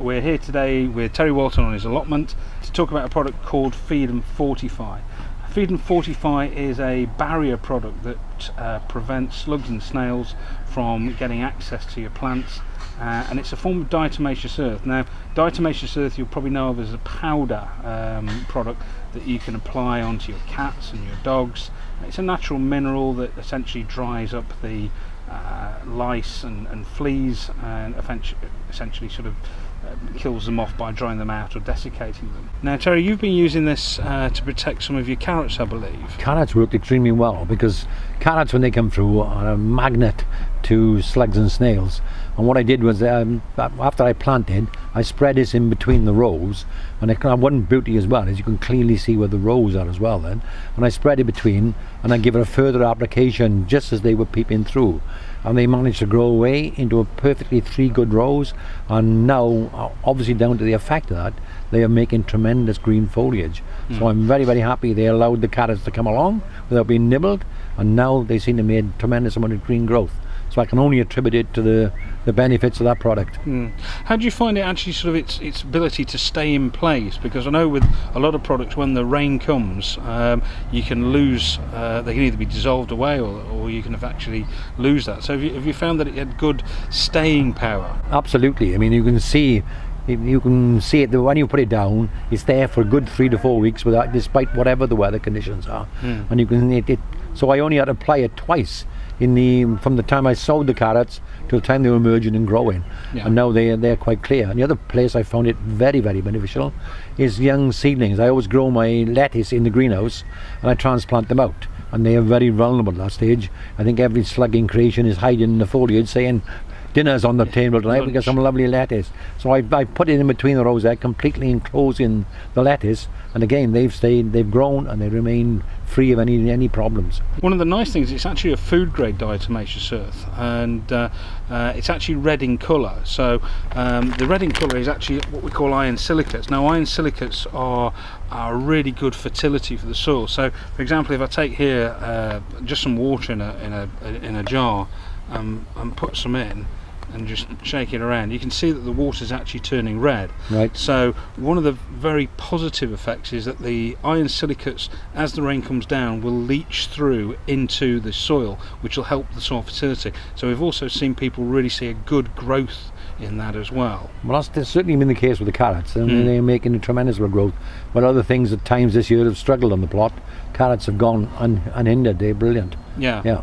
We're here today with Terry Walton on his allotment to talk about a product called Feed and Fortify. Feed and Fortify is a barrier product that prevents slugs and snails from getting access to your plants, and it's a form of diatomaceous earth. Now, diatomaceous earth you'll probably know of as a powder product that you can apply onto your cats and your dogs. It's a natural mineral that essentially dries up the lice and fleas, and essentially sort of kills them off by drying them out or desiccating them. Now, Terry, you've been using this to protect some of your carrots, I believe. Carrots worked extremely well because carrots, when they come through, are a magnet to slugs and snails. And what I did was, after I planted, I spread this in between the rows, and one beauty as well is you can clearly see where the rows are as well then. And I spread it between, and I give it a further application just as they were peeping through. And they managed to grow away into a perfectly 3 good rows, and now, obviously down to the effect of that, they are making tremendous green foliage. So I'm very, very happy they allowed the carrots to come along without being nibbled, and now they seem to make a tremendous amount of green growth. So I can only attribute it to the benefits of that product. How do you find it actually sort of its ability to stay in place? Because I know with a lot of products, when the rain comes, you can lose, they can either be dissolved away or you can actually lose that. So have you found that it had good staying power? Absolutely. I mean, you can see it when you put it down. It's there for a good 3 to 4 weeks without, despite whatever the weather conditions are. And you can so I only had to apply it twice from the time I sowed the carrots to the time they were emerging and growing. And now they're quite clear. And the other place I found it very, very beneficial is young seedlings. I always grow my lettuce in the greenhouse and I transplant them out, and they are very vulnerable at that stage. I think every slug in creation is hiding in the foliage saying dinner's on the table tonight, we got some lovely lettuce. So I put it in between the rows there, completely enclosing the lettuce, and again they've grown and they remain free of any problems. One of the nice things, it's actually a food grade diatomaceous earth, and it's actually red in colour. So the red in colour is actually what we call iron silicates. Now, iron silicates are really good fertility for the soil. So for example, if I take here just some water in a jar and put some in and just shake it around, you can see that the water is actually turning red. Right. So one of the very positive effects is that the iron silicates, as the rain comes down, will leach through into the soil, which will help the soil fertility. So we've also seen people really see a good growth in that as well. Well, that's certainly been the case with the carrots. I mean, they're making a tremendous amount of growth. But other things at times this year have struggled on the plot. Carrots have gone unhindered. They're brilliant. Yeah.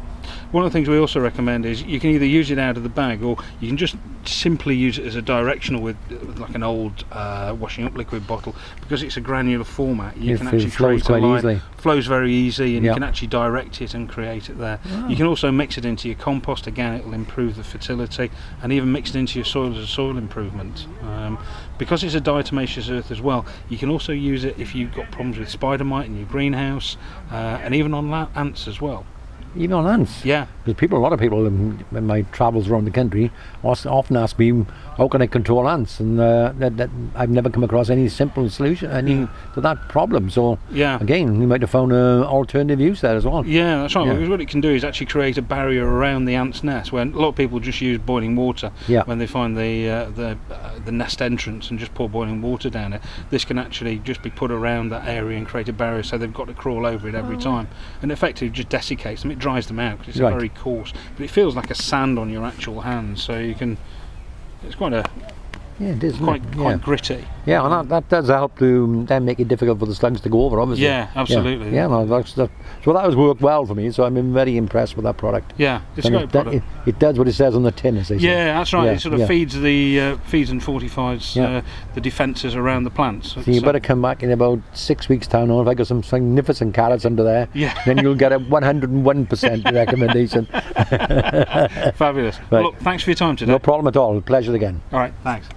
One of the things we also recommend is you can either use it out of the bag, or you can just simply use it as a directional with like an old washing up liquid bottle, because it's a granular format. You can actually flows create a line. easily. Flows very easy, and you can actually direct it and create it there. You can also mix it into your compost. Again, it will improve the fertility, and even mix it into your soil as a soil improvement. Because it's a diatomaceous earth as well, you can also use it if you've got problems with spider mite in your greenhouse, and even on ants as well. Even on ants? Yeah. Because a lot of people in my travels around the country often ask me, how can I control ants? And that I've never come across any simple solution to that problem. So again, we might have found an alternative use there as well. Yeah, that's right. Because what it can do is actually create a barrier around the ant's nest. When a lot of people just use boiling water when they find the nest entrance and just pour boiling water down it. This can actually just be put around that area and create a barrier, so they've got to crawl over it every time, and effectively just desiccates them. It dries them out because it's very coarse, but it feels like a sand on your actual hands, so you can. It's quite a. Yeah, it is quite gritty. Yeah, and that does help to then make it difficult for the slugs to go over, obviously. Yeah, absolutely. Yeah, no, so that has worked well for me, so I've been very impressed with that product. Yeah, it's a great product. It does what it says on the tin, as they say. Yeah, that's right. It sort of feeds and fortifies the defences around the plants. So you better come back in about 6 weeks' time, or if I got some magnificent carrots under there, then you'll get a 101% recommendation. Fabulous. Well, look, thanks for your time today. No problem at all. Pleasure again. All right, thanks.